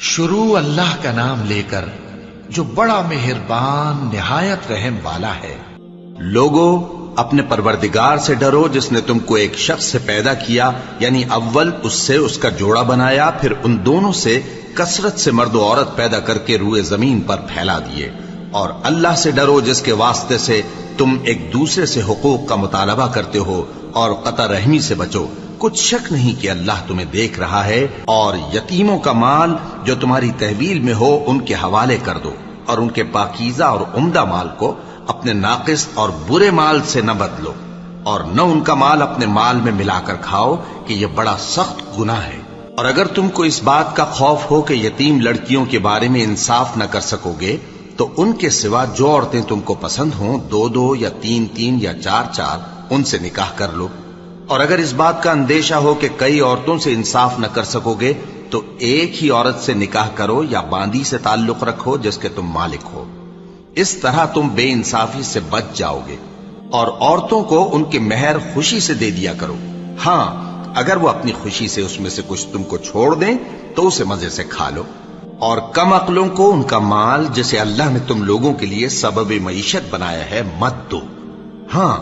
شروع اللہ کا نام لے کر جو بڑا مہربان نہایت رحم والا ہے۔ لوگو اپنے پروردگار سے ڈرو جس نے تم کو ایک شخص سے پیدا کیا، یعنی اول اس سے اس کا جوڑا بنایا، پھر ان دونوں سے کثرت سے مرد و عورت پیدا کر کے روئے زمین پر پھیلا دیے۔ اور اللہ سے ڈرو جس کے واسطے سے تم ایک دوسرے سے حقوق کا مطالبہ کرتے ہو، اور قطع رحمی سے بچو۔ کچھ شک نہیں کہ اللہ تمہیں دیکھ رہا ہے۔ اور یتیموں کا مال جو تمہاری تحویل میں ہو ان کے حوالے کر دو، اور ان کے پاکیزہ اور عمدہ مال کو اپنے ناقص اور برے مال سے نہ بدلو، اور نہ ان کا مال اپنے مال میں ملا کر کھاؤ کہ یہ بڑا سخت گناہ ہے۔ اور اگر تم کو اس بات کا خوف ہو کہ یتیم لڑکیوں کے بارے میں انصاف نہ کر سکو گے، تو ان کے سوا جو عورتیں تم کو پسند ہوں، 2 یا 3 یا 4 ان سے نکاح کر لو۔ اور اگر اس بات کا اندیشہ ہو کہ کئی عورتوں سے انصاف نہ کر سکو گے، تو ایک ہی عورت سے نکاح کرو یا باندی سے تعلق رکھو جس کے تم مالک ہو۔ اس طرح تم بے انصافی سے بچ جاؤ گے۔ اور عورتوں کو ان کے مہر خوشی سے دے دیا کرو۔ ہاں، اگر وہ اپنی خوشی سے اس میں سے کچھ تم کو چھوڑ دیں تو اسے مزے سے کھا لو۔ اور کم عقلوں کو ان کا مال جسے اللہ نے تم لوگوں کے لیے سبب معیشت بنایا ہے مت دو۔ ہاں،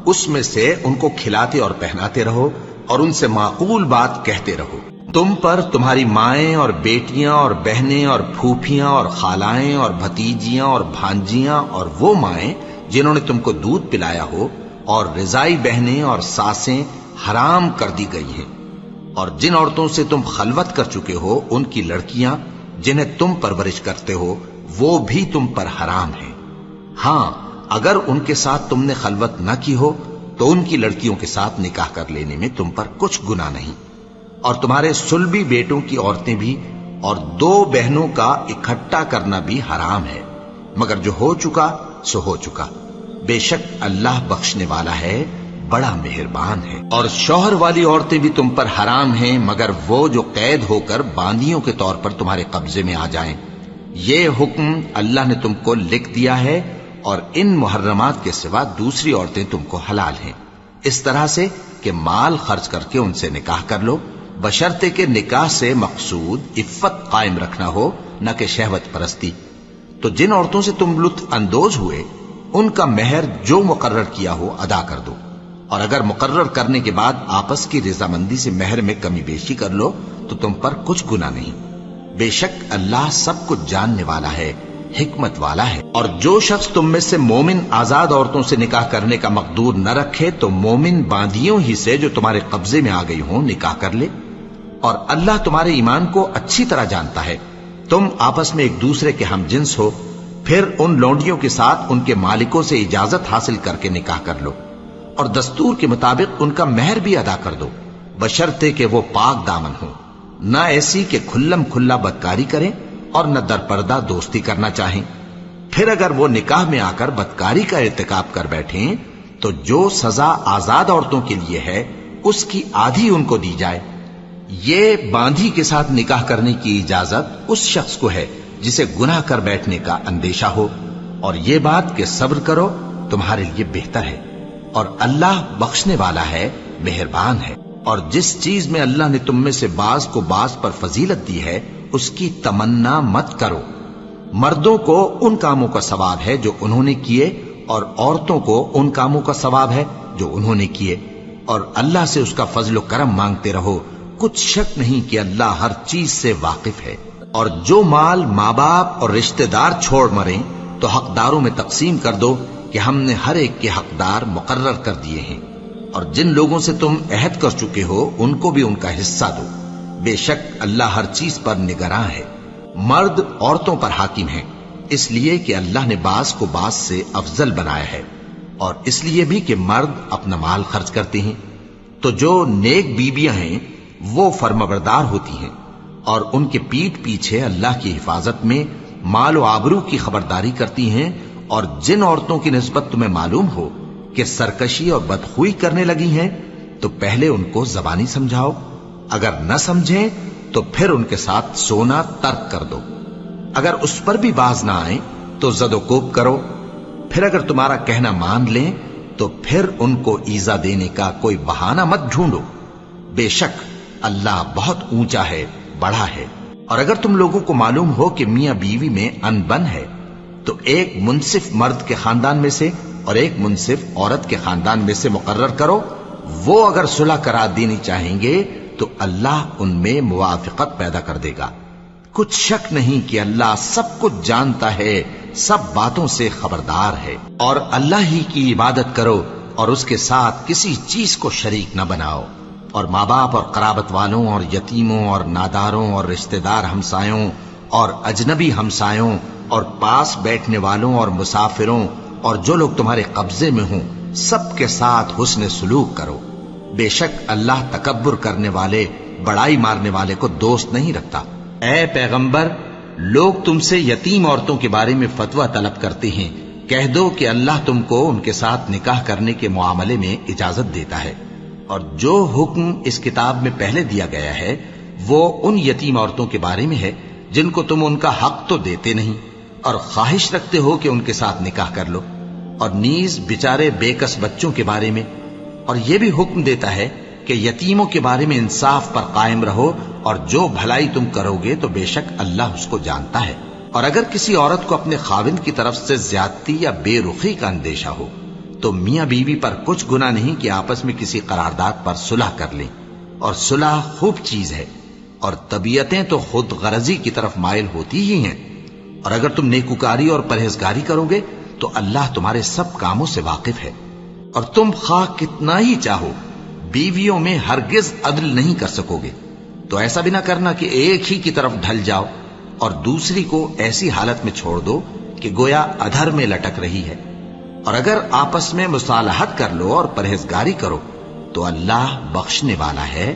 اس میں سے ان کو کھلاتے اور پہناتے رہو، اور ان سے معقول بات کہتے رہو۔ تم پر تمہاری مائیں اور بیٹیاں اور بہنیں اور پھوپھیاں اور خالائیں اور بھتیجیاں اور بھانجیاں اور وہ مائیں جنہوں نے تم کو دودھ پلایا ہو، اور رضائی بہنیں اور ساسیں حرام کر دی گئی ہیں۔ اور جن عورتوں سے تم خلوت کر چکے ہو ان کی لڑکیاں جنہیں تم پرورش کرتے ہو وہ بھی تم پر حرام ہیں۔ ہاں، اگر ان کے ساتھ تم نے خلوت نہ کی ہو تو ان کی لڑکیوں کے ساتھ نکاح کر لینے میں تم پر کچھ گناہ نہیں۔ اور تمہارے صلبی بیٹوں کی عورتیں بھی اور 2 بہنوں کا اکٹھا کرنا بھی حرام ہے، مگر جو ہو چکا سو ہو چکا۔ بے شک اللہ بخشنے والا ہے، بڑا مہربان ہے۔ اور شوہر والی عورتیں بھی تم پر حرام ہیں مگر وہ جو قید ہو کر باندیوں کے طور پر تمہارے قبضے میں آ جائیں۔ یہ حکم اللہ نے تم کو لکھ دیا ہے، اور ان محرمات کے سوا دوسری عورتیں تم کو حلال ہیں، اس طرح سے کہ مال خرچ کر کے ان سے نکاح کر لو، بشرطے کہ نکاح سے مقصود عفت قائم رکھنا ہو، نہ کہ شہوت پرستی۔ تو جن عورتوں سے تم لطف اندوز ہوئے ان کا مہر جو مقرر کیا ہو ادا کر دو، اور اگر مقرر کرنے کے بعد آپس کی رضامندی سے مہر میں کمی بیشی کر لو تو تم پر کچھ گناہ نہیں۔ بے شک اللہ سب کچھ جاننے والا ہے، حکمت والا ہے۔ اور جو شخص تم میں سے مومن آزاد عورتوں سے نکاح کرنے کا مقدور نہ رکھے تو مومن باندیوں ہی سے جو تمہارے قبضے میں آ گئی ہوں نکاح کر لے۔ اور اللہ تمہارے ایمان کو اچھی طرح جانتا ہے۔ تم آپس میں ایک دوسرے کے ہم جنس ہو، پھر ان لونڈیوں کے ساتھ ان کے مالکوں سے اجازت حاصل کر کے نکاح کر لو، اور دستور کے مطابق ان کا مہر بھی ادا کر دو، بشرطے کہ وہ پاک دامن ہو، نہ ایسی کہ کھلم کھلا بدکاری کریں اور نہ در پردہ دوستی کرنا چاہیں۔ پھر اگر وہ نکاح میں آ کر بدکاری کا ارتکاب کر بیٹھیں تو جو سزا آزاد عورتوں کے لیے ہے اس کی آدھی ان کو دی جائے۔ یہ باندھی کے ساتھ نکاح کرنے کی اجازت اس شخص کو ہے جسے گناہ کر بیٹھنے کا اندیشہ ہو، اور یہ بات کہ صبر کرو تمہارے لیے بہتر ہے، اور اللہ بخشنے والا ہے، مہربان ہے۔ اور جس چیز میں اللہ نے تم میں سے بعض کو بعض پر فضیلت دی ہے اس کی تمنا مت کرو۔ مردوں کو ان کاموں کا ثواب ہے جو انہوں نے کیے، اور عورتوں کو ان کاموں کا ثواب ہے جو انہوں نے کیے، اور اللہ سے اس کا فضل و کرم مانگتے رہو۔ کچھ شک نہیں کہ اللہ ہر چیز سے واقف ہے۔ اور جو مال ماں باپ اور رشتہ دار چھوڑ مریں تو حقداروں میں تقسیم کر دو کہ ہم نے ہر ایک کے حقدار مقرر کر دیے ہیں، اور جن لوگوں سے تم عہد کر چکے ہو ان کو بھی ان کا حصہ دو۔ بے شک اللہ ہر چیز پر نگراں ہے۔ مرد عورتوں پر حاکم ہیں، اس لیے کہ اللہ نے بعض کو بعض سے افضل بنایا ہے، اور اس لیے بھی کہ مرد اپنا مال خرچ کرتے ہیں۔ تو جو نیک بیویاں ہیں وہ فرمانبردار ہوتی ہیں، اور ان کے پیٹھ پیچھے اللہ کی حفاظت میں مال و آبرو کی خبرداری کرتی ہیں۔ اور جن عورتوں کی نسبت تمہیں معلوم ہو کہ سرکشی اور بدخوئی کرنے لگی ہیں تو پہلے ان کو زبانی سمجھاؤ، اگر نہ سمجھیں تو پھر ان کے ساتھ سونا ترک کر دو۔ اگر اس پر بھی باز نہ آئیں تو زد و کوب کرو، پھر اگر تمہارا کہنا مان لیں تو پھر ان کو ایذا دینے کا کوئی بہانہ مت ڈھونڈو۔ بے شک اللہ بہت اونچا ہے، بڑا ہے۔ اور اگر تم لوگوں کو معلوم ہو کہ میاں بیوی میں انبن ہے تو ایک منصف مرد کے خاندان میں سے اور ایک منصف عورت کے خاندان میں سے مقرر کرو. وہ اگر صلح کرا دینی چاہیں گے تو اللہ ان میں موافقت پیدا کر دے گا. کچھ شک نہیں کہ اللہ سب کچھ جانتا ہے، سب باتوں سے خبردار ہے. اور اللہ ہی کی عبادت کرو اور اس کے ساتھ کسی چیز کو شریک نہ بناؤ. اور ماں باپ اور قرابت والوں اور یتیموں اور ناداروں اور رشتہ دار ہمسایوں اور اجنبی ہمسایوں اور پاس بیٹھنے والوں اور مسافروں اور جو لوگ تمہارے قبضے میں ہوں سب کے ساتھ حسن سلوک کرو. بے شک اللہ تکبر کرنے والے، بڑائی مارنے والے کو دوست نہیں رکھتا. اے پیغمبر، لوگ تم سے یتیم عورتوں کے بارے میں فتویٰ طلب کرتے ہیں. کہہ دو کہ اللہ تم کو ان کے ساتھ نکاح کرنے کے معاملے میں اجازت دیتا ہے، اور جو حکم اس کتاب میں پہلے دیا گیا ہے وہ ان یتیم عورتوں کے بارے میں ہے جن کو تم ان کا حق تو دیتے نہیں اور خواہش رکھتے ہو کہ ان کے ساتھ نکاح کر لو، اور نیز بیچارے بے کس بچوں کے بارے میں. اور یہ بھی حکم دیتا ہے کہ یتیموں کے بارے میں انصاف پر قائم رہو، اور جو بھلائی تم کرو گے تو بے شک اللہ اس کو جانتا ہے. اور اگر کسی عورت کو اپنے خاوند کی طرف سے زیادتی یا بے رخی کا اندیشہ ہو تو میاں بیوی پر کچھ گناہ نہیں کہ آپس میں کسی قرارداد پر صلح کر لیں. اور صلح خوب چیز ہے، اور طبیعتیں تو خود غرضی کی طرف مائل ہوتی ہی ہیں. اور اگر تم نیکوکاری اور پرہیزگاری کرو گے تو اللہ تمہارے سب کاموں سے واقف ہے. اور تم خواہ کتنا ہی چاہو بیویوں میں ہرگز عدل نہیں کر سکو گے. تو ایسا بھی نہ کرنا کہ ایک ہی کی طرف ڈھل جاؤ اور دوسری کو ایسی حالت میں چھوڑ دو کہ گویا ادھر میں لٹک رہی ہے. اور اگر آپس میں مصالحت کر لو اور پرہیزگاری کرو تو اللہ بخشنے والا ہے،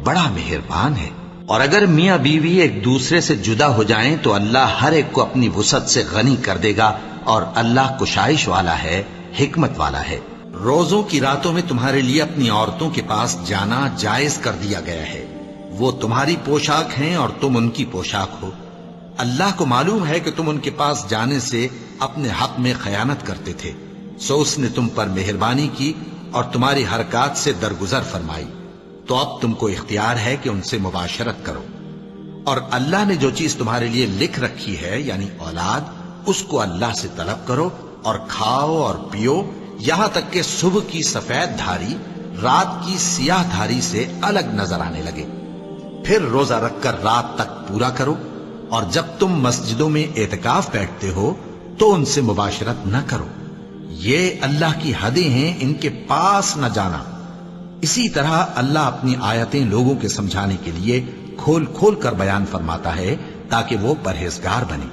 بڑا مہربان ہے. اور اگر میاں بیوی ایک دوسرے سے جدا ہو جائیں تو اللہ ہر ایک کو اپنی وسعت سے غنی کر دے گا، اور اللہ کشائش والا ہے، حکمت والا ہے. روزوں کی راتوں میں تمہارے لیے اپنی عورتوں کے پاس جانا جائز کر دیا گیا ہے. وہ تمہاری پوشاک ہیں اور تم ان کی پوشاک ہو. اللہ کو معلوم ہے کہ تم ان کے پاس جانے سے اپنے حق میں خیانت کرتے تھے، سو اس نے تم پر مہربانی کی اور تمہاری حرکات سے درگزر فرمائی. تو اب تم کو اختیار ہے کہ ان سے مباشرت کرو. اور اللہ نے جو چیز تمہارے لیے لکھ رکھی ہے یعنی اولاد، اس کو اللہ سے طلب کرو اور کھاؤ اور پیو، یہاں تک کہ صبح کی سفید دھاری رات کی سیاہ دھاری سے الگ نظر آنے لگے. پھر روزہ رکھ کر رات تک پورا کرو. اور جب تم مسجدوں میں اعتکاف بیٹھتے ہو تو ان سے مباشرت نہ کرو. یہ اللہ کی حدیں ہیں، ان کے پاس نہ جانا. اسی طرح اللہ اپنی آیتیں لوگوں کے سمجھانے کے لیے کھول کھول کر بیان فرماتا ہے تاکہ وہ پرہیزگار بنے.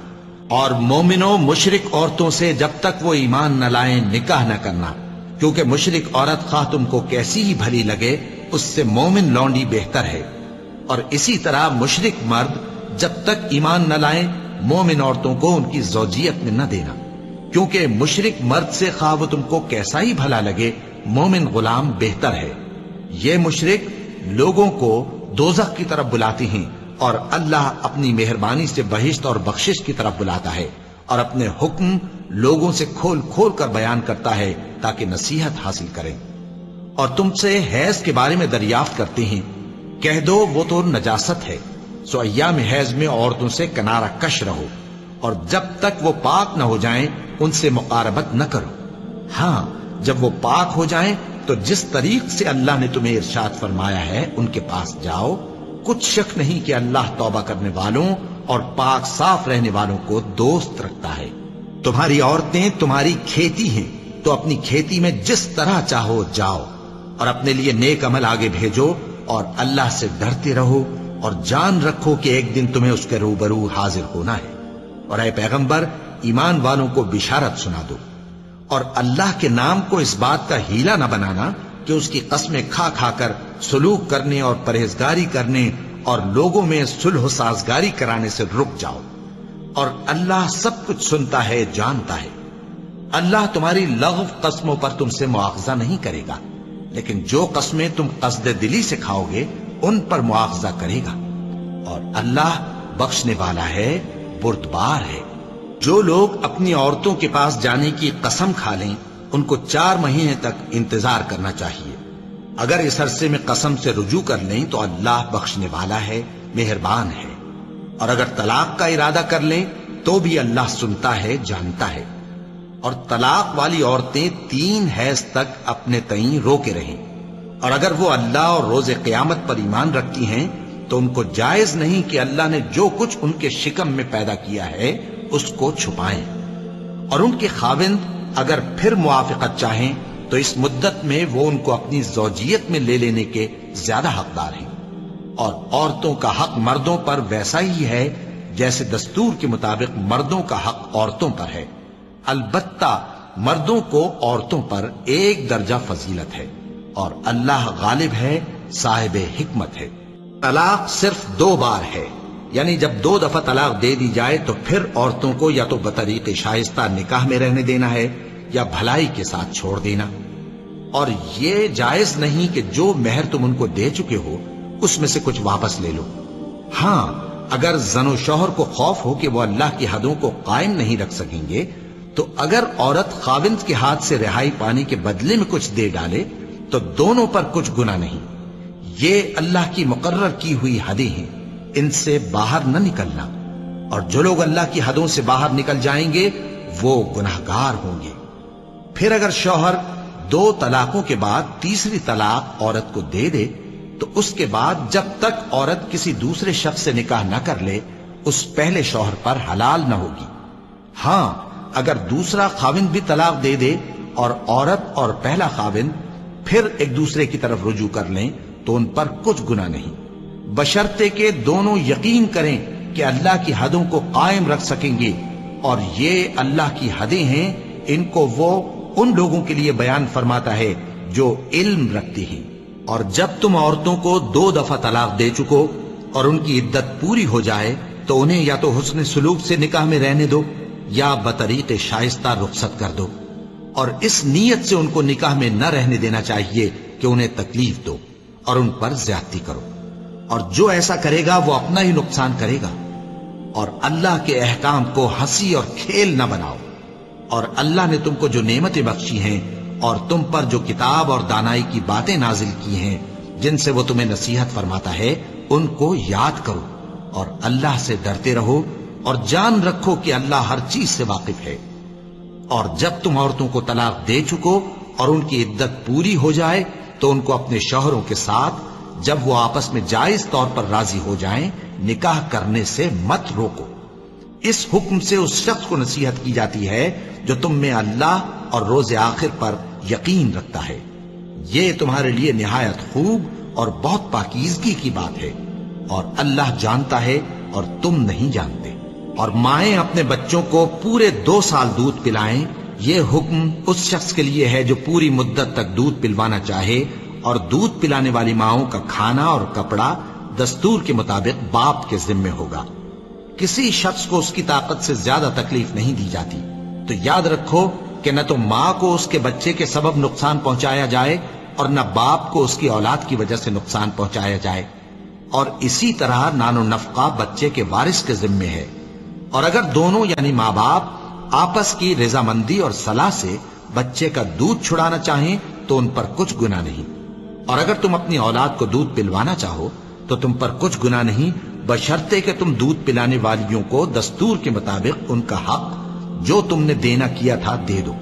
اور مومنوں، مشرک عورتوں سے جب تک وہ ایمان نہ لائیں نکاح نہ کرنا، کیونکہ مشرک عورت خواہ تم کو کیسی ہی بھلی لگے اس سے مومن لونڈی بہتر ہے. اور اسی طرح مشرک مرد جب تک ایمان نہ لائیں مومن عورتوں کو ان کی زوجیت میں نہ دینا، کیونکہ مشرک مرد سے خواہ وہ تم کو کیسا ہی بھلا لگے مومن غلام بہتر ہے. یہ مشرک لوگوں کو دوزخ کی طرف بلاتے ہیں، اور اللہ اپنی مہربانی سے بہشت اور بخشش کی طرف بلاتا ہے، اور اپنے حکم لوگوں سے کھول کھول کر بیان کرتا ہے تاکہ نصیحت حاصل کریں. اور تم سے حیض کے بارے میں دریافت کرتے ہیں، کہہ دو وہ تو نجاست ہے، سو ایام حیض میں عورتوں سے کنارہ کش رہو، اور جب تک وہ پاک نہ ہو جائیں ان سے مقاربت نہ کرو. ہاں، جب وہ پاک ہو جائیں تو جس طریق سے اللہ نے تمہیں ارشاد فرمایا ہے ان کے پاس جاؤ. کچھ شک نہیں کہ اللہ توبہ کرنے والوں اور پاک صاف رہنے والوں کو دوست رکھتا ہے. تمہاری عورتیں تمہاری کھیتی ہیں، تو اپنی کھیتی میں جس طرح چاہو جاؤ، اور اپنے لیے نیک عمل آگے بھیجو، اور اللہ سے ڈرتے رہو، اور جان رکھو کہ ایک دن تمہیں اس کے روبرو حاضر ہونا ہے. اور اے پیغمبر، ایمان والوں کو بشارت سنا دو، اور اللہ کے نام کو اس بات کا ہیلا نہ بنانا کہ اس کی قسمیں کھا کھا کر سلوک کرنے اور پرہیزگاری کرنے اور لوگوں میں صلح و سازگاری کرانے سے رک جاؤ. اور اللہ سب کچھ سنتا ہے، جانتا ہے. اللہ تمہاری لغو قسموں پر تم سے مواخذہ نہیں کرے گا، لیکن جو قسمیں تم قصد دلی سے کھاؤ گے ان پر مواخذہ کرے گا. اور اللہ بخشنے والا ہے، بردبار ہے. جو لوگ اپنی عورتوں کے پاس جانے کی قسم کھا لیں ان کو 4 مہینے تک انتظار کرنا چاہیے. اگر اس عرصے میں قسم سے رجوع کر لیں تو اللہ بخشنے والا ہے، مہربان ہے. اور اگر طلاق کا ارادہ کر لیں تو بھی اللہ سنتا ہے، جانتا ہے۔ اور طلاق والی عورتیں 3 حیض تک اپنے تئیں روکے رہیں، اور اگر وہ اللہ اور روز قیامت پر ایمان رکھتی ہیں تو ان کو جائز نہیں کہ اللہ نے جو کچھ ان کے شکم میں پیدا کیا ہے اس کو چھپائیں، اور ان کے خاوند اگر پھر موافقت چاہیں تو اس مدت میں وہ ان کو اپنی زوجیت میں لے لینے کے زیادہ حقدار ہیں۔ اور عورتوں کا حق مردوں پر ویسا ہی ہے جیسے دستور کے مطابق مردوں کا حق عورتوں پر ہے، البتہ مردوں کو عورتوں پر 1 درجہ فضیلت ہے، اور اللہ غالب ہے، صاحب حکمت ہے۔ طلاق صرف 2 بار ہے، یعنی جب 2 دفعہ طلاق دے دی جائے تو پھر عورتوں کو یا تو بطریق شائستہ نکاح میں رہنے دینا ہے یا بھلائی کے ساتھ چھوڑ دینا، اور یہ جائز نہیں کہ جو مہر تم ان کو دے چکے ہو اس میں سے کچھ واپس لے لو۔ ہاں، اگر زن و شوہر کو خوف ہو کہ وہ اللہ کی حدوں کو قائم نہیں رکھ سکیں گے تو اگر عورت خاوند کے ہاتھ سے رہائی پانے کے بدلے میں کچھ دے ڈالے تو دونوں پر کچھ گناہ نہیں۔ یہ اللہ کی مقرر کی ہوئی حدیں ہیں، ان سے باہر نہ نکلنا، اور جو لوگ اللہ کی حدوں سے باہر نکل جائیں گے وہ گناہگار ہوں گے۔ پھر اگر شوہر 2 طلاقوں کے بعد تیسری طلاق عورت کو دے دے تو اس کے بعد جب تک عورت کسی دوسرے شخص سے نکاح نہ کر لے اس پہلے شوہر پر حلال نہ ہوگی۔ ہاں، اگر دوسرا خاوند بھی طلاق دے دے اور عورت اور پہلا خاوند پھر ایک دوسرے کی طرف رجوع کر لیں تو ان پر کچھ گناہ نہیں، بشرطے کہ دونوں یقین کریں کہ اللہ کی حدوں کو قائم رکھ سکیں گے، اور یہ اللہ کی حدیں ہیں، ان کو وہ ان لوگوں کے لیے بیان فرماتا ہے جو علم رکھتے ہیں۔ اور جب تم عورتوں کو 2 دفعہ طلاق دے چکو اور ان کی عدت پوری ہو جائے تو انہیں یا تو حسن سلوک سے نکاح میں رہنے دو یا بطریق شائستہ رخصت کر دو، اور اس نیت سے ان کو نکاح میں نہ رہنے دینا چاہیے کہ انہیں تکلیف دو اور ان پر زیادتی کرو، اور جو ایسا کرے گا وہ اپنا ہی نقصان کرے گا۔ اور اللہ کے احکام کو ہنسی اور کھیل نہ بناؤ، اور اللہ نے تم کو جو نعمتیں بخشی ہیں اور تم پر جو کتاب اور دانائی کی باتیں نازل کی ہیں جن سے وہ تمہیں نصیحت فرماتا ہے ان کو یاد کرو، اور اللہ سے ڈرتے رہو، اور جان رکھو کہ اللہ ہر چیز سے واقف ہے۔ اور جب تم عورتوں کو طلاق دے چکو اور ان کی عدت پوری ہو جائے تو ان کو اپنے شوہروں کے ساتھ جب وہ آپس میں جائز طور پر راضی ہو جائیں نکاح کرنے سے مت روکو۔ اس حکم سے اس شخص کو نصیحت کی جاتی ہے جو تم میں اللہ اور روز آخر پر یقین رکھتا ہے، یہ تمہارے لیے نہایت خوب اور بہت پاکیزگی کی بات ہے، اور اللہ جانتا ہے اور تم نہیں جانتے۔ اور مائیں اپنے بچوں کو پورے 2 سال دودھ پلائیں، یہ حکم اس شخص کے لیے ہے جو پوری مدت تک دودھ پلوانا چاہے، اور دودھ پلانے والی ماؤں کا کھانا اور کپڑا دستور کے مطابق باپ کے ذمے ہوگا۔ کسی شخص کو اس کی طاقت سے زیادہ تکلیف نہیں دی جاتی، تو یاد رکھو کہ نہ تو ماں کو اس کے بچے کے سبب نقصان پہنچایا جائے اور نہ باپ کو اس کی اولاد کی وجہ سے نقصان پہنچایا جائے، اور اسی طرح نان و نفقہ بچے کے وارث کے ذمے ہے۔ اور اگر دونوں یعنی ماں باپ آپس کی رضامندی اور صلاح سے بچے کا دودھ چھڑانا چاہیں تو ان پر کچھ گناہ نہیں، اور اگر تم اپنی اولاد کو دودھ پلوانا چاہو تو تم پر کچھ گناہ نہیں، بشرطے کہ تم دودھ پلانے والیوں کو دستور کے مطابق ان کا حق جو تم نے دینا کیا تھا دے دو،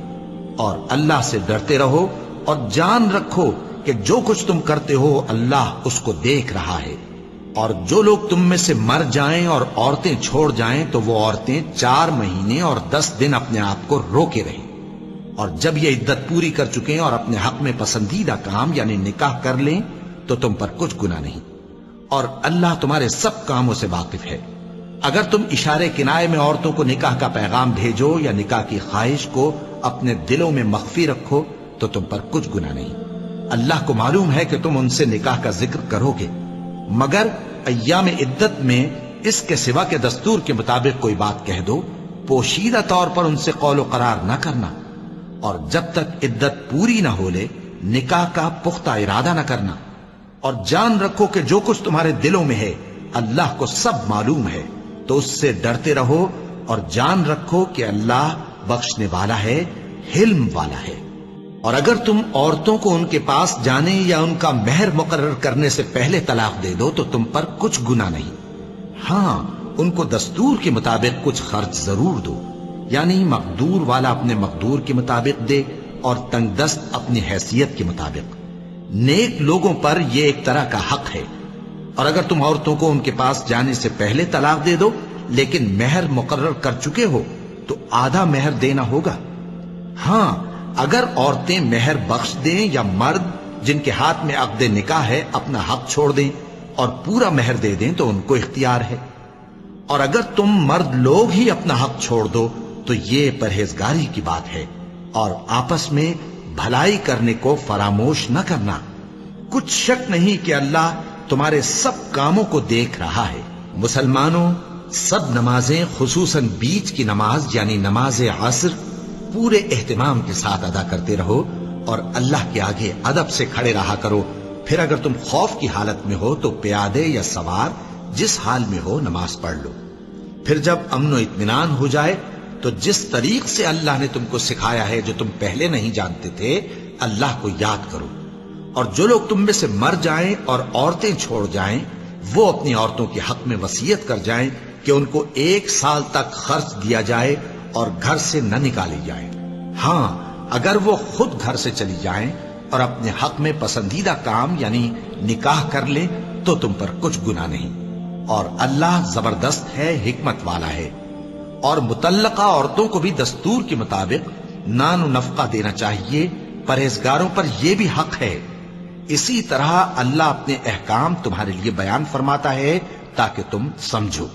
اور اللہ سے ڈرتے رہو، اور جان رکھو کہ جو کچھ تم کرتے ہو اللہ اس کو دیکھ رہا ہے۔ اور جو لوگ تم میں سے مر جائیں اور عورتیں چھوڑ جائیں تو وہ عورتیں 4 مہینے اور 10 دن اپنے آپ کو روکے رہیں، اور جب یہ عدت پوری کر چکیں اور اپنے حق میں پسندیدہ کام یعنی نکاح کر لیں تو تم پر کچھ گناہ نہیں، اور اللہ تمہارے سب کاموں سے واقف ہے۔ اگر تم اشارے کنائے میں عورتوں کو نکاح کا پیغام بھیجو یا نکاح کی خواہش کو اپنے دلوں میں مخفی رکھو تو تم پر کچھ گناہ نہیں۔ اللہ کو معلوم ہے کہ تم ان سے نکاح کا ذکر کرو گے، مگر ایام عدت میں اس کے سوا کے دستور کے مطابق کوئی بات کہہ دو، پوشیدہ طور پر ان سے قول و قرار نہ کرنا، اور جب تک عدت پوری نہ ہو لے نکاح کا پختہ ارادہ نہ کرنا، اور جان رکھو کہ جو کچھ تمہارے دلوں میں ہے اللہ کو سب معلوم ہے، تو اس سے ڈرتے رہو، اور جان رکھو کہ اللہ بخشنے والا ہے، حلم والا ہے۔ اور اگر تم عورتوں کو ان کے پاس جانے یا ان کا مہر مقرر کرنے سے پہلے طلاق دے دو تو تم پر کچھ گناہ نہیں۔ ہاں، ان کو دستور کے مطابق کچھ خرچ ضرور دو، یعنی مقدور والا اپنے مقدور کے مطابق دے اور تنگ دست اپنی حیثیت کے مطابق۔ نیک لوگوں پر یہ ایک طرح کا حق ہے۔ اور اگر تم عورتوں کو ان کے پاس جانے سے پہلے طلاق دے دو لیکن مہر مقرر کر چکے ہو تو آدھا مہر دینا ہوگا۔ ہاں، اگر عورتیں مہر بخش دیں یا مرد جن کے ہاتھ میں عقد نکاح ہے اپنا حق چھوڑ دیں اور پورا مہر دے دیں تو ان کو اختیار ہے۔ اور اگر تم مرد لوگ ہی اپنا حق چھوڑ دو تو یہ پرہیزگاری کی بات ہے، اور آپس میں بھلائی کرنے کو فراموش نہ کرنا۔ کچھ شک نہیں کہ اللہ تمہارے سب کاموں کو دیکھ رہا ہے۔ مسلمانوں، سب نمازیں خصوصاً بیچ کی نماز یعنی نماز عصر پورے اہتمام کے ساتھ ادا کرتے رہو اور اللہ کے آگے ادب سے کھڑے رہا کرو۔ پھر اگر تم خوف کی حالت میں ہو تو پیادے یا سوار جس حال میں ہو نماز پڑھ لو۔ پھر جب امن و اطمینان ہو جائے تو جس طریق سے اللہ نے تم کو سکھایا ہے جو تم پہلے نہیں جانتے تھے، اللہ کو یاد کرو۔ اور جو لوگ تم میں سے مر جائیں اور عورتیں چھوڑ جائیں وہ اپنی عورتوں کے حق میں وصیت کر جائیں کہ ان کو 1 سال تک خرچ دیا جائے اور گھر سے نہ نکالی جائے۔ ہاں، اگر وہ خود گھر سے چلی جائیں اور اپنے حق میں پسندیدہ کام یعنی نکاح کر لیں تو تم پر کچھ گناہ نہیں، اور اللہ زبردست ہے، حکمت والا ہے۔ اور مطلقہ عورتوں کو بھی دستور کے مطابق نان و نفقہ دینا چاہیے۔ پرہیزگاروں پر یہ بھی حق ہے۔ اسی طرح اللہ اپنے احکام تمہارے لیے بیان فرماتا ہے تاکہ تم سمجھو۔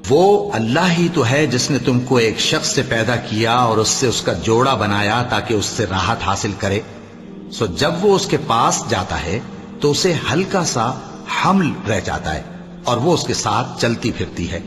وہ اللہ ہی تو ہے جس نے تم کو ایک شخص سے پیدا کیا اور اس سے اس کا جوڑا بنایا تاکہ اس سے راحت حاصل کرے۔ سو جب وہ اس کے پاس جاتا ہے تو اسے ہلکا سا حمل رہ جاتا ہے اور وہ اس کے ساتھ چلتی پھرتی ہے۔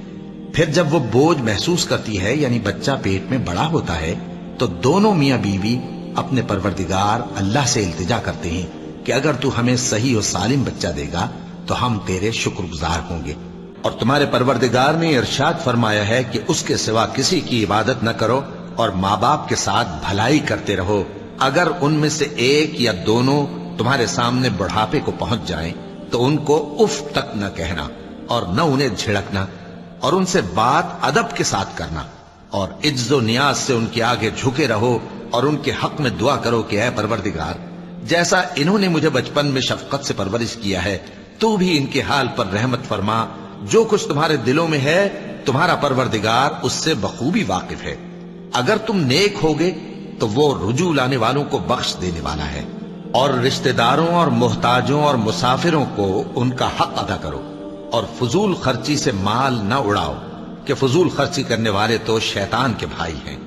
پھر جب وہ بوجھ محسوس کرتی ہے یعنی بچہ پیٹ میں بڑا ہوتا ہے تو دونوں میاں بیوی اپنے پروردگار اللہ سے التجا کرتے ہیں کہ اگر تو ہمیں صحیح و سالم بچہ دے گا تو ہم تیرے شکر گزار ہوں گے۔ اور تمہارے پروردگار نے ارشاد فرمایا ہے کہ اس کے سوا کسی کی عبادت نہ کرو اور ماں باپ کے ساتھ بھلائی کرتے رہو۔ اگر ان میں سے ایک یا دونوں تمہارے سامنے بڑھاپے کو پہنچ جائیں تو ان کو اف تک نہ کہنا اور نہ انہیں جھڑکنا، اور ان سے بات ادب کے ساتھ کرنا، اور عجز و نیاز سے ان کے آگے جھکے رہو اور ان کے حق میں دعا کرو کہ اے پروردگار، جیسا انہوں نے مجھے بچپن میں شفقت سے پرورش کیا ہے تو بھی ان کے حال پر رحمت فرما۔ جو کچھ تمہارے دلوں میں ہے تمہارا پروردگار اس سے بخوبی واقف ہے۔ اگر تم نیک ہوگے تو وہ رجوع لانے والوں کو بخش دینے والا ہے۔ اور رشتہ داروں اور محتاجوں اور مسافروں کو ان کا حق ادا کرو، اور فضول خرچی سے مال نہ اڑاؤ کہ فضول خرچی کرنے والے تو شیطان کے بھائی ہیں،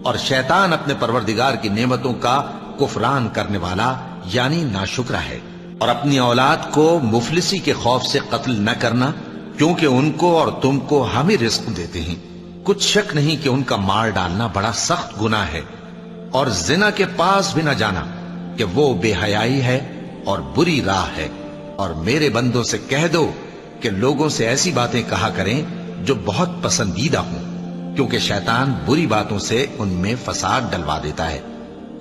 اور شیطان اپنے پروردگار کی نعمتوں کا کفران کرنے والا یعنی ناشکرا ہے۔ اور اپنی اولاد کو مفلسی کے خوف سے قتل نہ کرنا، کیونکہ ان کو اور تم کو ہم ہی رزق دیتے ہیں۔ کچھ شک نہیں کہ ان کا مار ڈالنا بڑا سخت گناہ ہے۔ اور زنا کے پاس بھی نہ جانا کہ وہ بے حیائی ہے اور بری راہ ہے۔ اور میرے بندوں سے کہہ دو کہ لوگوں سے ایسی باتیں کہا کریں جو بہت پسندیدہ ہوں، کیونکہ شیطان بری باتوں سے ان میں فساد ڈلوا دیتا ہے۔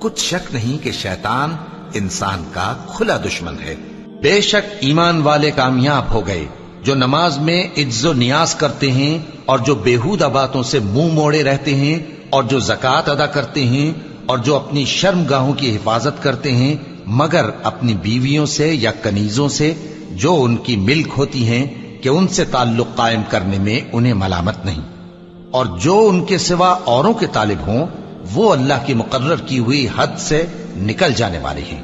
کچھ شک نہیں کہ شیطان انسان کا کھلا دشمن ہے۔ بے شک ایمان والے کامیاب ہو گئے جو نماز میں عجز و نیاز کرتے ہیں اور جو بیہودہ باتوں سے منہ موڑے رہتے ہیں اور جو زکوٰۃ ادا کرتے ہیں اور جو اپنی شرم گاہوں کی حفاظت کرتے ہیں مگر اپنی بیویوں سے یا کنیزوں سے جو ان کی ملک ہوتی ہیں کہ ان سے تعلق قائم کرنے میں انہیں ملامت نہیں، اور جو ان کے سوا اوروں کے طالب ہوں وہ اللہ کی مقرر کی ہوئی حد سے نکل جانے والے ہیں،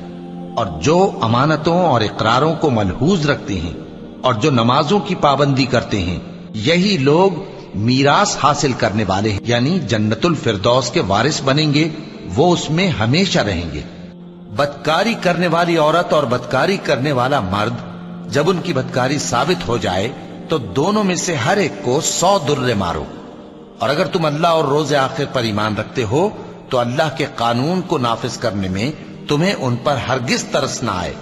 اور جو امانتوں اور اقراروں کو ملحوظ رکھتے ہیں اور جو نمازوں کی پابندی کرتے ہیں، یہی لوگ میراث حاصل کرنے والے ہیں، یعنی جنت الفردوس کے وارث بنیں گے، وہ اس میں ہمیشہ رہیں گے۔ بدکاری کرنے والی عورت اور بدکاری کرنے والا مرد جب ان کی بدکاری ثابت ہو جائے تو دونوں میں سے ہر ایک کو 100 درے مارو۔ اور اگر تم اللہ اور روز آخر پر ایمان رکھتے ہو تو اللہ کے قانون کو نافذ کرنے میں تمہیں ان پر ہرگز ترس نہ آئے،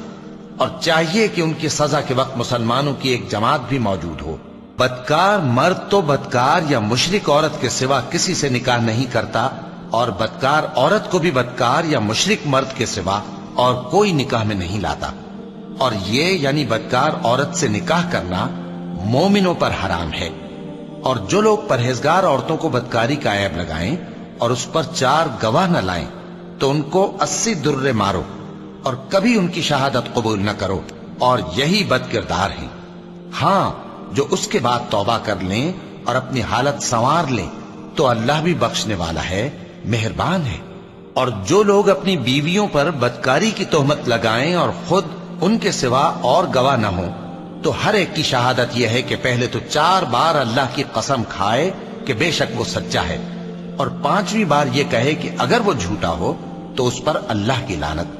اور چاہیے کہ ان کی سزا کے وقت مسلمانوں کی ایک جماعت بھی موجود ہو۔ بدکار مرد تو بدکار یا مشرک عورت کے سوا کسی سے نکاح نہیں کرتا، اور بدکار عورت کو بھی بدکار یا مشرک مرد کے سوا اور کوئی نکاح میں نہیں لاتا۔ اور یہ یعنی بدکار عورت سے نکاح کرنا مومنوں پر حرام ہے۔ اور جو لوگ پرہیزگار عورتوں کو بدکاری کا عیب لگائیں اور اس پر 4 گواہ نہ لائیں تو ان کو 80 درے مارو اور کبھی ان کی شہادت قبول نہ کرو، اور یہی بد کردار ہیں۔ ہاں، جو اس کے بعد توبہ کر لیں اور اپنی حالت سنوار لیں تو اللہ بھی بخشنے والا ہے، مہربان ہے۔ اور جو لوگ اپنی بیویوں پر بدکاری کی تہمت لگائیں اور خود ان کے سوا اور گواہ نہ ہوں تو ہر ایک کی شہادت یہ ہے کہ پہلے تو 4 بار اللہ کی قسم کھائے کہ بے شک وہ سچا ہے، اور 5ویں بار یہ کہے کہ اگر وہ جھوٹا ہو تو اس پر اللہ کی لعنت۔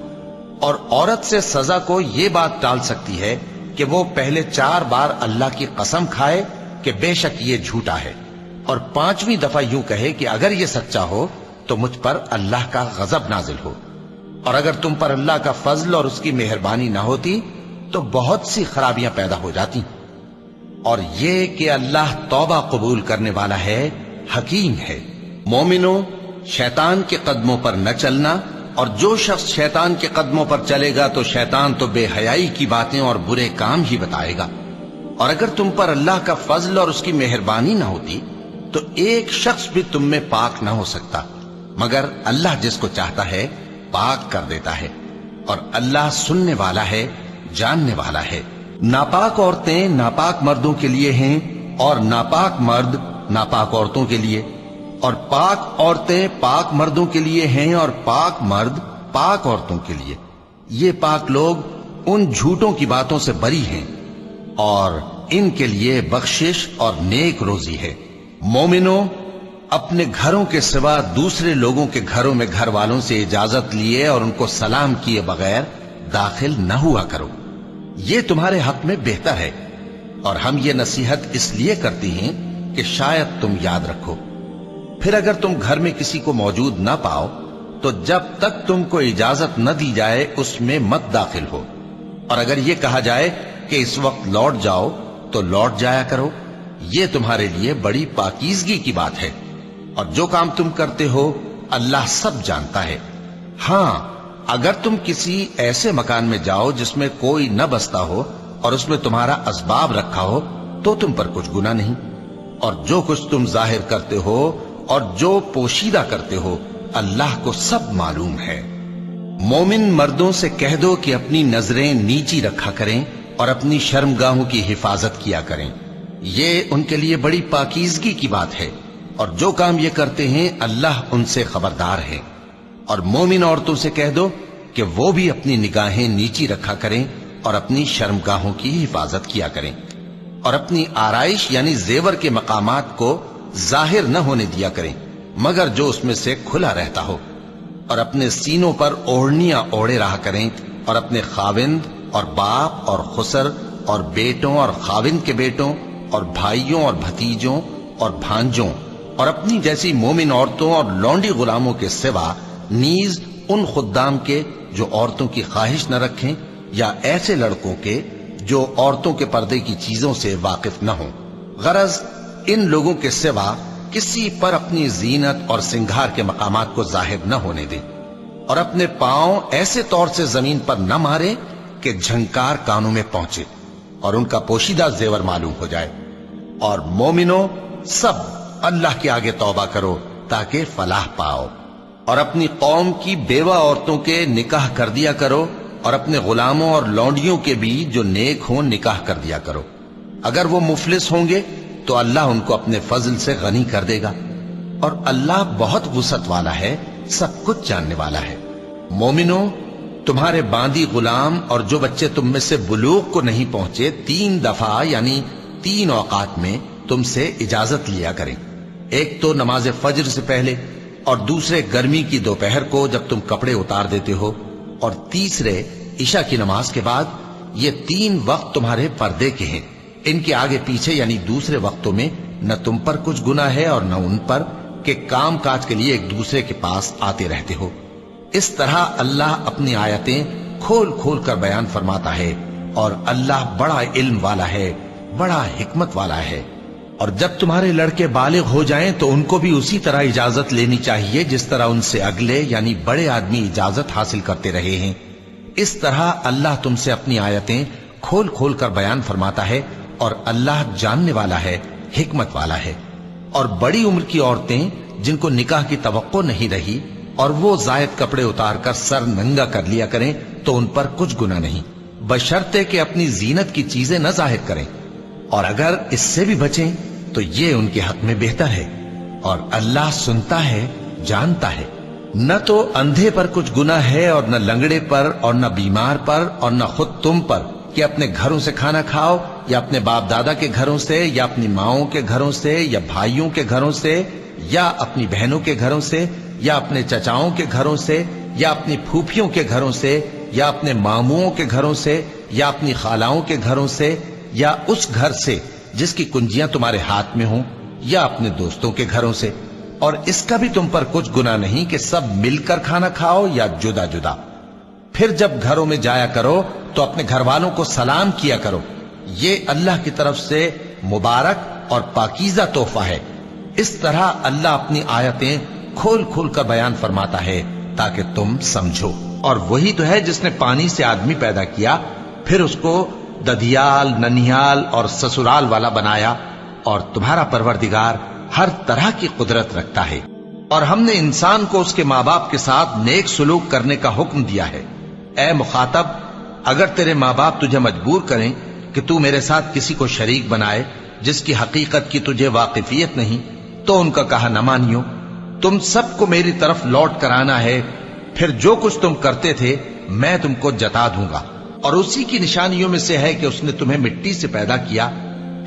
اور عورت سے سزا کو یہ بات ٹال سکتی ہے کہ وہ پہلے 4 بار اللہ کی قسم کھائے کہ بے شک یہ جھوٹا ہے، اور 5ویں دفعہ یوں کہے کہ اگر یہ سچا ہو تو مجھ پر اللہ کا غضب نازل ہو۔ اور اگر تم پر اللہ کا فضل اور اس کی مہربانی نہ ہوتی تو بہت سی خرابیاں پیدا ہو جاتی۔ اور یہ کہ اللہ توبہ قبول کرنے والا ہے، حکیم ہے۔ مومنو، شیطان کے قدموں پر نہ چلنا، اور جو شخص شیطان کے قدموں پر چلے گا تو شیطان تو بے حیائی کی باتیں اور برے کام ہی بتائے گا۔ اور اگر تم پر اللہ کا فضل اور اس کی مہربانی نہ ہوتی تو ایک شخص بھی تم میں پاک نہ ہو سکتا، مگر اللہ جس کو چاہتا ہے پاک کر دیتا ہے، اور اللہ سننے والا ہے، جاننے والا ہے۔ ناپاک عورتیں ناپاک مردوں کے لیے ہیں، اور ناپاک مرد ناپاک عورتوں کے لیے، اور پاک عورتیں پاک مردوں کے لیے ہیں، اور پاک مرد پاک عورتوں کے لیے۔ یہ پاک لوگ ان جھوٹوں کی باتوں سے بری ہیں، اور ان کے لیے بخشش اور نیک روزی ہے۔ مومنوں، اپنے گھروں کے سوا دوسرے لوگوں کے گھروں میں گھر والوں سے اجازت لیے اور ان کو سلام کیے بغیر داخل نہ ہوا کرو، یہ تمہارے حق میں بہتر ہے۔ اور ہم یہ نصیحت اس لیے کرتے ہیں کہ شاید تم یاد رکھو۔ پھر اگر تم گھر میں کسی کو موجود نہ پاؤ تو جب تک تم کو اجازت نہ دی جائے اس میں مت داخل ہو، اور اگر یہ کہا جائے کہ اس وقت لوٹ جاؤ تو لوٹ جایا کرو، یہ تمہارے لیے بڑی پاکیزگی کی بات ہے۔ اور جو کام تم کرتے ہو اللہ سب جانتا ہے۔ ہاں، اگر تم کسی ایسے مکان میں جاؤ جس میں کوئی نہ بستا ہو اور اس میں تمہارا اسباب رکھا ہو تو تم پر کچھ گناہ نہیں، اور جو کچھ تم ظاہر کرتے ہو اور جو پوشیدہ کرتے ہو اللہ کو سب معلوم ہے۔ مومن مردوں سے کہہ دو کہ اپنی نظریں نیچی رکھا کریں اور اپنی شرمگاہوں کی حفاظت کیا کریں، یہ ان کے لیے بڑی پاکیزگی کی بات ہے، اور جو کام یہ کرتے ہیں اللہ ان سے خبردار ہے۔ اور مومن عورتوں سے کہہ دو کہ وہ بھی اپنی نگاہیں نیچی رکھا کریں اور اپنی شرمگاہوں کی حفاظت کیا کریں، اور اپنی آرائش یعنی زیور کے مقامات کو ظاہر نہ ہونے دیا کریں مگر جو اس میں سے کھلا رہتا ہو، اور اپنے سینوں پر اوڑھنیاں اوڑھے رہا کریں، اور اپنے خاوند اور باپ اور خسر اور بیٹوں اور خاوند کے بیٹوں اور بھائیوں اور بھتیجوں اور بھانجوں اور اپنی جیسی مومن عورتوں اور لونڈی غلاموں کے سوا نیز ان خدام کے جو عورتوں کی خواہش نہ رکھیں، یا ایسے لڑکوں کے جو عورتوں کے پردے کی چیزوں سے واقف نہ ہوں۔ غرض ان لوگوں کے سوا کسی پر اپنی زینت اور سنگھار کے مقامات کو ظاہر نہ ہونے دیں، اور اپنے پاؤں ایسے طور سے زمین پر نہ مارے کہ جھنکار کانوں میں پہنچے اور ان کا پوشیدہ زیور معلوم ہو جائے۔ اور مومنوں، سب اللہ کے آگے توبہ کرو تاکہ فلاح پاؤ، اور اپنی قوم کی بیوہ عورتوں کے نکاح کر دیا کرو، اور اپنے غلاموں اور لونڈیوں کے بھی جو نیک ہوں نکاح کر دیا کرو۔ اگر وہ مفلس ہوں گے تو اللہ ان کو اپنے فضل سے غنی کر دے گا، اور اللہ بہت وسعت والا ہے، سب کچھ جاننے والا ہے۔ مومنوں، تمہارے باندی غلام اور جو بچے تم میں سے بلوغ کو نہیں پہنچے 3 دفعہ یعنی 3 اوقات میں تم سے اجازت لیا کریں، ایک تو نماز فجر سے پہلے، اور دوسرے گرمی کی دوپہر کو جب تم کپڑے اتار دیتے ہو، اور تیسرے عشاء کی نماز کے بعد۔ یہ 3 وقت تمہارے پردے کے ہیں، ان کے آگے پیچھے یعنی دوسرے وقتوں میں نہ تم پر کچھ گناہ ہے اور نہ ان پر کہ کام کاج کے لیے ایک دوسرے کے پاس آتے رہتے ہو۔ اس طرح اللہ اپنی آیتیں کھول کھول کر بیان فرماتا ہے، اور اللہ بڑا علم والا ہے، بڑا حکمت والا ہے۔ اور جب تمہارے لڑکے بالغ ہو جائیں تو ان کو بھی اسی طرح اجازت لینی چاہیے جس طرح ان سے اگلے یعنی بڑے آدمی اجازت حاصل کرتے رہے ہیں۔ اس طرح اللہ تم سے اپنی آیتیں کھول کھول کر بیان فرماتا ہے، اور اللہ جاننے والا ہے، حکمت والا ہے۔ اور بڑی عمر کی عورتیں جن کو نکاح کی توقع نہیں رہی اور وہ زائد کپڑے اتار کر سر ننگا کر لیا کریں تو ان پر کچھ گناہ نہیں، بشرطے کہ اپنی زینت کی چیزیں نہ ظاہر کریں، اور اگر اس سے بھی بچیں تو یہ ان کے حق میں بہتر ہے، اور اللہ سنتا ہے، جانتا ہے۔ نہ تو اندھے پر کچھ گناہ ہے اور نہ لنگڑے پر اور نہ بیمار پر اور نہ خود تم پر کہ اپنے گھروں سے کھانا کھاؤ یا اپنے باپ دادا کے گھروں سے یا اپنی ماؤں کے گھروں سے یا بھائیوں کے گھروں سے یا اپنی بہنوں کے گھروں سے یا اپنے چچاؤں کے گھروں سے یا اپنی پھوپھیوں کے گھروں سے یا اپنے ماموؤں کے گھروں سے یا اپنی خالاؤں کے گھروں سے یا اس گھر سے جس کی کنجیاں تمہارے ہاتھ میں ہوں یا اپنے دوستوں کے گھروں سے، اور اس کا بھی تم پر کچھ گناہ نہیں کہ سب مل کر کھانا کھاؤ یا جدا جدا۔ پھر جب گھروں میں جایا کرو تو اپنے گھر والوں کو سلام کیا کرو، یہ اللہ کی طرف سے مبارک اور پاکیزہ تحفہ ہے۔ اس طرح اللہ اپنی آیتیں کھول کھول کر بیان فرماتا ہے تاکہ تم سمجھو۔ اور وہی تو ہے جس نے پانی سے آدمی پیدا کیا، پھر اس کو ددیال، ننیال اور سسرال والا بنایا، اور تمہارا پروردگار ہر طرح کی قدرت رکھتا ہے۔ اور ہم نے انسان کو اس کے ماں باپ کے ساتھ نیک سلوک کرنے کا حکم دیا ہے۔ اے مخاطب، اگر تیرے ماں باپ تجھے مجبور کریں کہ تو میرے ساتھ کسی کو شریک بنائے جس کی حقیقت کی تجھے واقفیت نہیں، تو ان کا کہا نہ مانیو۔ تم سب کو میری طرف لوٹ کر آنا ہے، پھر جو کچھ تم کرتے تھے میں تم کو جتا دوں گا۔ اور اسی کی نشانیوں میں سے ہے کہ اس نے تمہیں مٹی سے پیدا کیا،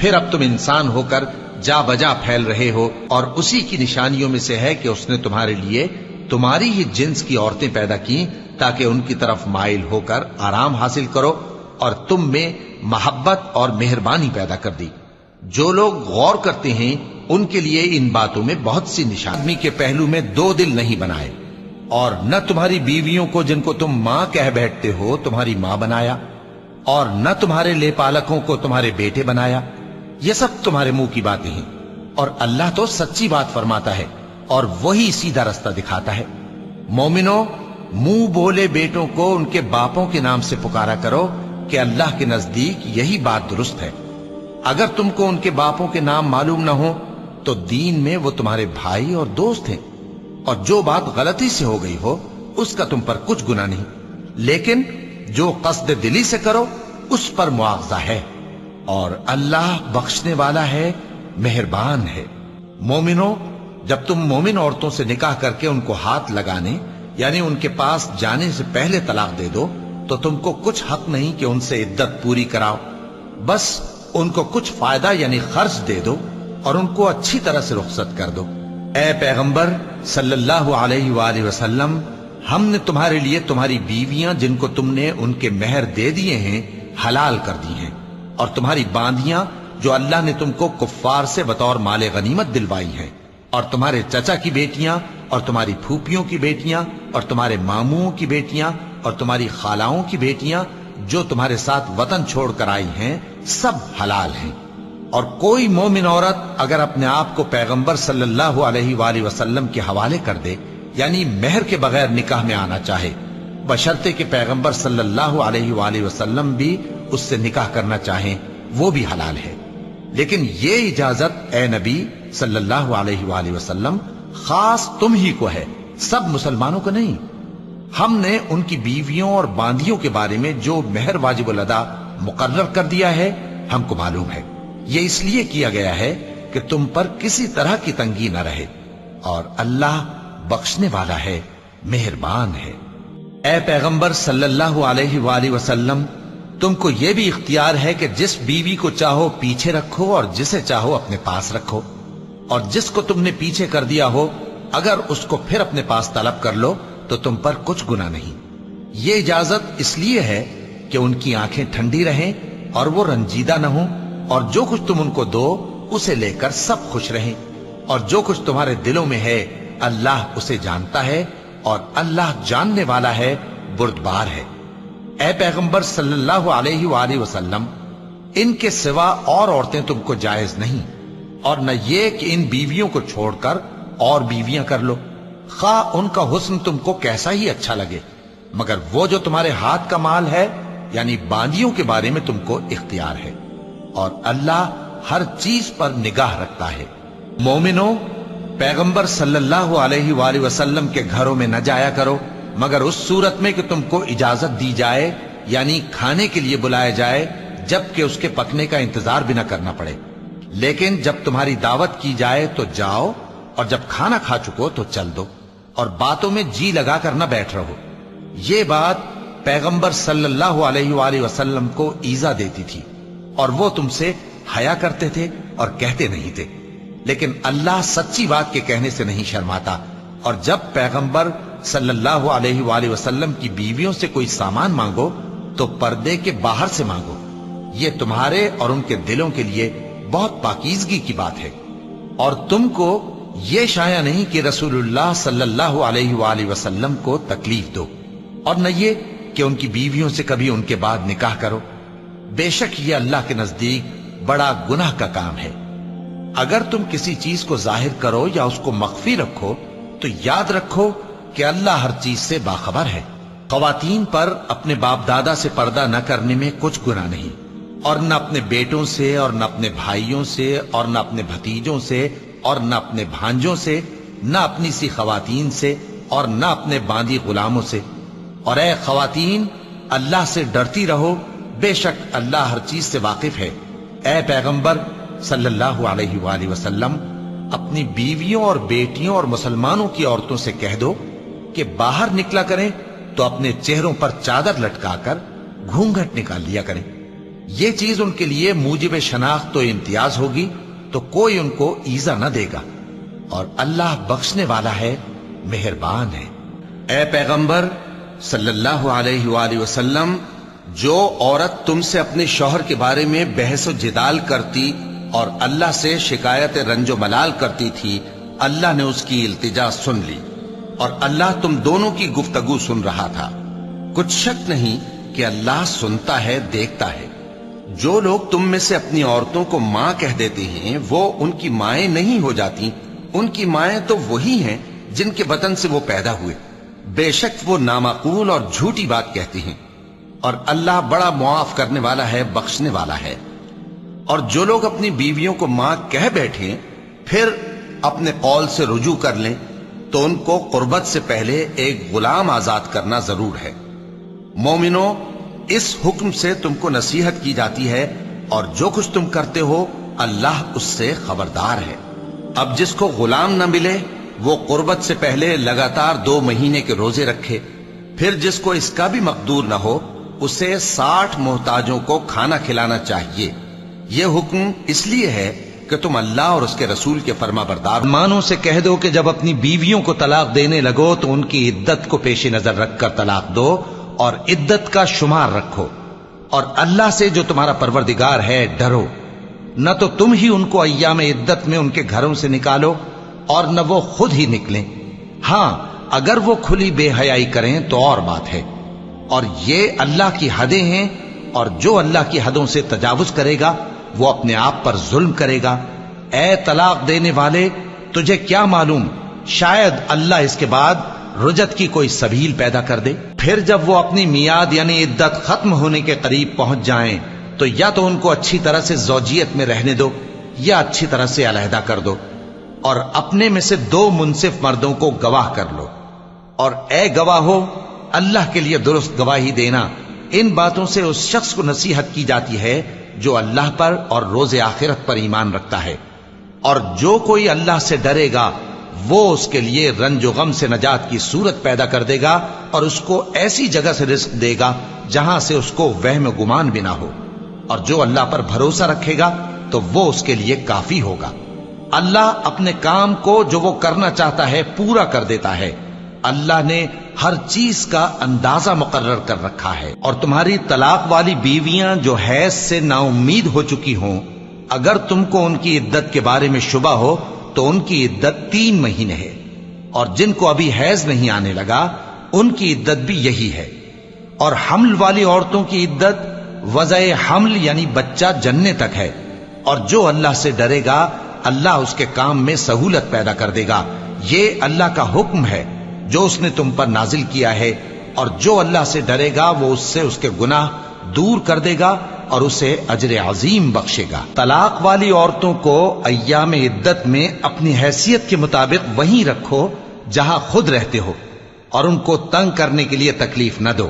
پھر اب تم انسان ہو کر جا بجا پھیل رہے ہو، اور اسی کی نشانیوں میں سے ہے کہ اس نے تمہارے لیے تمہاری ہی جنس کی عورتیں پیدا کی تاکہ ان کی طرف مائل ہو کر آرام حاصل کرو، اور تم میں محبت اور مہربانی پیدا کر دی۔ جو لوگ غور کرتے ہیں ان کے لیے ان باتوں میں بہت سی نشانی۔ آدمی کے پہلو میں دو دل نہیں بنائے، اور نہ تمہاری بیویوں کو جن کو تم ماں کہہ بیٹھتے ہو تمہاری ماں بنایا، اور نہ تمہارے لے پالکوں کو تمہارے بیٹے بنایا۔ یہ سب تمہارے منہ کی باتیں ہیں، اور اللہ تو سچی بات فرماتا ہے اور وہی سیدھا رستہ دکھاتا ہے۔ مومنو، منہ بولے بیٹوں کو ان کے باپوں کے نام سے پکارا کرو کہ اللہ کے نزدیک یہی بات درست ہے۔ اگر تم کو ان کے باپوں کے نام معلوم نہ ہو تو دین میں وہ تمہارے بھائی اور دوست ہیں، اور جو بات غلطی سے ہو گئی ہو اس کا تم پر کچھ گناہ نہیں، لیکن جو قصد دلی سے کرو اس پر مواخذہ ہے، اور اللہ بخشنے والا ہے، مہربان ہے۔ مومنو، جب تم مومن عورتوں سے نکاح کر کے ان کو ہاتھ لگانے یعنی ان کے پاس جانے سے پہلے طلاق دے دو تو تم کو کچھ حق نہیں کہ ان سے عدت پوری کراؤ، بس ان کو کچھ فائدہ یعنی خرچ دے دو اور ان کو اچھی طرح سے رخصت کر دو۔ اے پیغمبر صلی اللہ علیہ وآلہ وسلم، ہم نے تمہارے لیے تمہاری بیویاں جن کو تم نے ان کے مہر دے دیے ہیں حلال کر دی ہیں، اور تمہاری باندیاں جو اللہ نے تم کو کفار سے بطور مال غنیمت دلوائی ہیں، اور تمہارے چچا کی بیٹیاں اور تمہاری پھوپھیوں کی بیٹیاں اور تمہارے ماموں کی بیٹیاں اور تمہاری خالاؤں کی بیٹیاں جو تمہارے ساتھ وطن چھوڑ کر آئی ہیں، سب حلال ہیں۔ اور کوئی مومن عورت اگر اپنے آپ کو پیغمبر صلی اللہ علیہ وآلہ وسلم کے حوالے کر دے یعنی مہر کے بغیر نکاح میں آنا چاہے، بشرطے کہ پیغمبر صلی اللہ علیہ وآلہ وسلم بھی اس سے نکاح کرنا چاہیں، وہ بھی حلال ہے۔ لیکن یہ اجازت اے نبی صلی اللہ علیہ وآلہ وسلم خاص تم ہی کو ہے، سب مسلمانوں کو نہیں۔ ہم نے ان کی بیویوں اور باندیوں کے بارے میں جو مہر واجب الادا مقرر کر دیا ہے ہم کو معلوم ہے، یہ اس لیے کیا گیا ہے کہ تم پر کسی طرح کی تنگی نہ رہے، اور اللہ بخشنے والا ہے، مہربان ہے۔ اے پیغمبر صلی اللہ علیہ وآلہ وسلم، تم کو یہ بھی اختیار ہے کہ جس بیوی کو چاہو پیچھے رکھو اور جسے چاہو اپنے پاس رکھو، اور جس کو تم نے پیچھے کر دیا ہو اگر اس کو پھر اپنے پاس طلب کر لو تو تم پر کچھ گناہ نہیں۔ یہ اجازت اس لیے ہے کہ ان کی آنکھیں ٹھنڈی رہیں اور وہ رنجیدہ نہ ہوں، اور جو کچھ تم ان کو دو اسے لے کر سب خوش رہیں، اور جو کچھ تمہارے دلوں میں ہے اللہ اسے جانتا ہے، اور اللہ جاننے والا ہے، بردبار ہے۔ اے پیغمبر صلی اللہ علیہ وآلہ وسلم، ان کے سوا اور عورتیں تم کو جائز نہیں، اور نہ یہ کہ ان بیویوں کو چھوڑ کر اور بیویاں کر لو، خواہ ان کا حسن تم کو کیسا ہی اچھا لگے، مگر وہ جو تمہارے ہاتھ کا مال ہے یعنی باندیوں کے بارے میں تم کو اختیار ہے، اور اللہ ہر چیز پر نگاہ رکھتا ہے۔ مومنو، پیغمبر صلی اللہ علیہ وآلہ وسلم کے گھروں میں نہ جایا کرو مگر اس صورت میں کہ تم کو اجازت دی جائے، یعنی کھانے کے لیے بلایا جائے جبکہ اس کے پکنے کا انتظار بھی نہ کرنا پڑے۔ لیکن جب تمہاری دعوت کی جائے تو جاؤ، اور جب کھانا کھا چکو تو چل دو، اور باتوں میں جی لگا کر نہ بیٹھ رہو۔ یہ بات پیغمبر صلی اللہ علیہ وآلہ وسلم کو ایذا دیتی تھی، اور وہ تم سے حیا کرتے تھے اور کہتے نہیں تھے، لیکن اللہ سچی بات کے کہنے سے نہیں شرماتا۔ اور جب پیغمبر صلی اللہ علیہ وآلہ وسلم کی بیویوں سے کوئی سامان مانگو تو پردے کے باہر سے مانگو، یہ تمہارے اور ان کے دلوں کے لیے بہت پاکیزگی کی بات ہے۔ اور تم کو یہ شایع نہیں کہ رسول اللہ صلی اللہ علیہ وآلہ وسلم کو تکلیف دو، اور نہ یہ کہ ان کی بیویوں سے کبھی ان کے بعد نکاح کرو، بے شک یہ اللہ کے نزدیک بڑا گناہ کا کام ہے۔ اگر تم کسی چیز کو ظاہر کرو یا اس کو مخفی رکھو تو یاد رکھو کہ اللہ ہر چیز سے باخبر ہے۔ خواتین پر اپنے باپ دادا سے پردہ نہ کرنے میں کچھ گناہ نہیں، اور نہ اپنے بیٹوں سے، اور نہ اپنے بھائیوں سے، اور نہ اپنے بھتیجوں سے، اور نہ اپنے بھانجوں سے، نہ اپنی سی خواتین سے، اور نہ اپنے باندی غلاموں سے۔ اور اے خواتین، اللہ سے ڈرتی رہو، بے شک اللہ ہر چیز سے واقف ہے۔ اے پیغمبر صلی اللہ علیہ وآلہ وسلم، اپنی بیویوں اور بیٹیوں اور مسلمانوں کی عورتوں سے کہہ دو کہ باہر نکلا کریں تو اپنے چہروں پر چادر لٹکا کر گھونگھٹ نکال لیا کریں، یہ چیز ان کے لیے موجب شناخت و امتیاز ہوگی تو کوئی ان کو ایذا نہ دے گا، اور اللہ بخشنے والا ہے، مہربان ہے۔ اے پیغمبر صلی اللہ علیہ وآلہ وسلم، جو عورت تم سے اپنے شوہر کے بارے میں بحث و جدال کرتی اور اللہ سے شکایت رنج و ملال کرتی تھی، اللہ نے اس کی التجا سن لی، اور اللہ تم دونوں کی گفتگو سن رہا تھا۔ کچھ شک نہیں کہ اللہ سنتا ہے، دیکھتا ہے۔ جو لوگ تم میں سے اپنی عورتوں کو ماں کہہ دیتے ہیں وہ ان کی مائیں نہیں ہو جاتی، ان کی مائیں تو وہی ہیں جن کے بطن سے وہ پیدا ہوئے، بے شک وہ نامعقول اور جھوٹی بات کہتے ہیں، اور اللہ بڑا معاف کرنے والا ہے، بخشنے والا ہے۔ اور جو لوگ اپنی بیویوں کو ماں کہہ بیٹھیں پھر اپنے قول سے رجوع کر لیں تو ان کو قربت سے پہلے ایک غلام آزاد کرنا ضرور ہے۔ مومنو، اس حکم سے تم کو نصیحت کی جاتی ہے، اور جو کچھ تم کرتے ہو اللہ اس سے خبردار ہے۔ اب جس کو غلام نہ ملے وہ قربت سے پہلے لگاتار 2 مہینے کے روزے رکھے، پھر جس کو اس کا بھی مقدور نہ ہو اسے 60 محتاجوں کو کھانا کھلانا چاہیے۔ یہ حکم اس لیے ہے کہ تم اللہ اور اس کے رسول کے فرما بردار۔ مانوں سے کہہ دو کہ جب اپنی بیویوں کو طلاق دینے لگو تو ان کی عدت کو پیش نظر رکھ کر طلاق دو، اور عدت کا شمار رکھو، اور اللہ سے جو تمہارا پروردگار ہے ڈرو۔ نہ تو تم ہی ان کو ایام عدت میں ان کے گھروں سے نکالو، اور نہ وہ خود ہی نکلیں۔ ہاں، اگر وہ کھلی بے حیائی کریں تو اور بات ہے، اور یہ اللہ کی حدیں ہیں، اور جو اللہ کی حدوں سے تجاوز کرے گا وہ اپنے آپ پر ظلم کرے گا۔ اے طلاق دینے والے، تجھے کیا معلوم، شاید اللہ اس کے بعد رجعت کی کوئی سبیل پیدا کر دے۔ پھر جب وہ اپنی میعاد یعنی عدت ختم ہونے کے قریب پہنچ جائیں تو یا تو ان کو اچھی طرح سے زوجیت میں رہنے دو یا اچھی طرح سے علیحدہ کر دو، اور اپنے میں سے 2 منصف مردوں کو گواہ کر لو، اور اے گواہو، اللہ کے لیے درست گواہی دینا۔ ان باتوں سے اس شخص کو نصیحت کی جاتی ہے جو اللہ پر اور روز آخرت پر ایمان رکھتا ہے، اور جو کوئی اللہ سے ڈرے گا وہ اس کے لیے رنج و غم سے نجات کی صورت پیدا کر دے گا، اور اس کو ایسی جگہ سے رزق دے گا جہاں سے اس کو وہم و گمان بھی نہ ہو، اور جو اللہ پر بھروسہ رکھے گا تو وہ اس کے لیے کافی ہوگا۔ اللہ اپنے کام کو جو وہ کرنا چاہتا ہے پورا کر دیتا ہے۔ اللہ نے ہر چیز کا اندازہ مقرر کر رکھا ہے۔ اور تمہاری طلاق والی بیویاں جو حیض سے نا امید ہو چکی ہوں، اگر تم کو ان کی عدت کے بارے میں شبہ ہو تو ان کی عدت 3 مہینے ہے، اور جن کو ابھی حیض نہیں آنے لگا ان کی عدت بھی یہی ہے۔ اور حمل والی عورتوں کی عدت وضع حمل یعنی بچہ جننے تک ہے، اور جو اللہ سے ڈرے گا اللہ اس کے کام میں سہولت پیدا کر دے گا۔ یہ اللہ کا حکم ہے جو اس نے تم پر نازل کیا ہے، اور جو اللہ سے ڈرے گا وہ اس سے اس کے گناہ دور کر دے گا اور اسے اجر عظیم بخشے گا۔ طلاق والی عورتوں کو ایام عدت میں اپنی حیثیت کے مطابق وہیں رکھو جہاں خود رہتے ہو، اور ان کو تنگ کرنے کے لیے تکلیف نہ دو،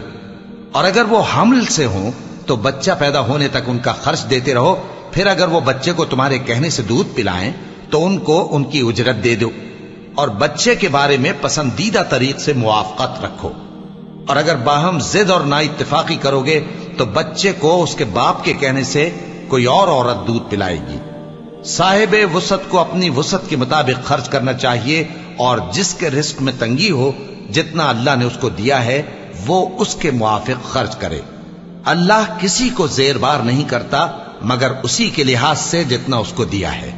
اور اگر وہ حمل سے ہوں تو بچہ پیدا ہونے تک ان کا خرچ دیتے رہو، پھر اگر وہ بچے کو تمہارے کہنے سے دودھ پلائیں تو ان کو ان کی اجرت دے دو، اور بچے کے بارے میں پسندیدہ طریق سے موافقت رکھو، اور اگر باہم ضد اور نا اتفاقی کرو گے تو بچے کو اس کے باپ کے کہنے سے کوئی اور عورت دودھ پلائے گی۔ صاحب وسعت کو اپنی وسعت کے مطابق خرچ کرنا چاہیے، اور جس کے رزق میں تنگی ہو جتنا اللہ نے اس کو دیا ہے وہ اس کے موافق خرچ کرے۔ اللہ کسی کو زیر بار نہیں کرتا مگر اسی کے لحاظ سے جتنا اس کو دیا ہے،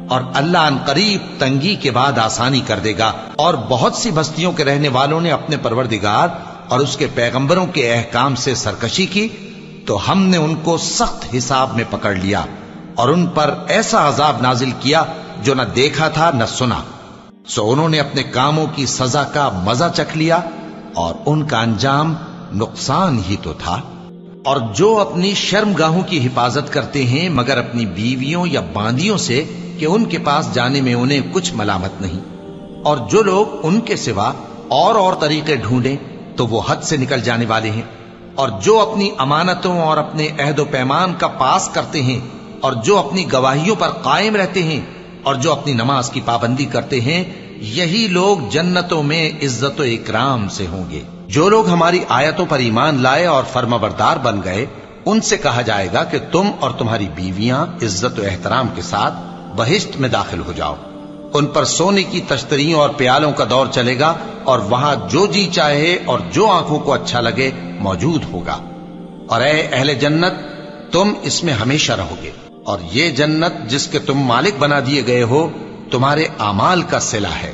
اور اللہ ان قریب تنگی کے بعد آسانی کر دے گا۔ اور بہت سی بستیوں کے رہنے والوں نے اپنے پروردگار اور اس کے پیغمبروں کے احکام سے سرکشی کی تو ہم نے ان کو سخت حساب میں پکڑ لیا، اور ان پر ایسا عذاب نازل کیا جو نہ دیکھا تھا نہ سنا، سو انہوں نے اپنے کاموں کی سزا کا مزہ چکھ لیا، اور ان کا انجام نقصان ہی تو تھا۔ اور جو اپنی شرمگاہوں کی حفاظت کرتے ہیں مگر اپنی بیویوں یا باندیوں سے کہ ان کے پاس جانے میں انہیں کچھ ملامت نہیں، اور جو لوگ ان کے سوا اور طریقے ڈھونڈیں تو وہ حد سے نکل جانے والے ہیں، اور جو اپنی امانتوں اور اپنے عہد و پیمان کا پاس کرتے ہیں، اور جو اپنی گواہیوں پر قائم رہتے ہیں، اور جو اپنی نماز کی پابندی کرتے ہیں، یہی لوگ جنتوں میں عزت و اکرام سے ہوں گے۔ جو لوگ ہماری آیتوں پر ایمان لائے اور فرمانبردار بن گئے ان سے کہا جائے گا کہ تم اور تمہاری بیویاں عزت و احترام کے ساتھ بہشت میں داخل ہو جاؤ، ان پر سونے کی تشتریوں اور پیالوں کا دور چلے گا، اور وہاں جو جی چاہے اور جو آنکھوں کو اچھا لگے موجود ہوگا، اور اے اہل جنت تم اس میں ہمیشہ رہو گے، اور یہ جنت جس کے تم مالک بنا دیے گئے ہو تمہارے اعمال کا صلہ ہے۔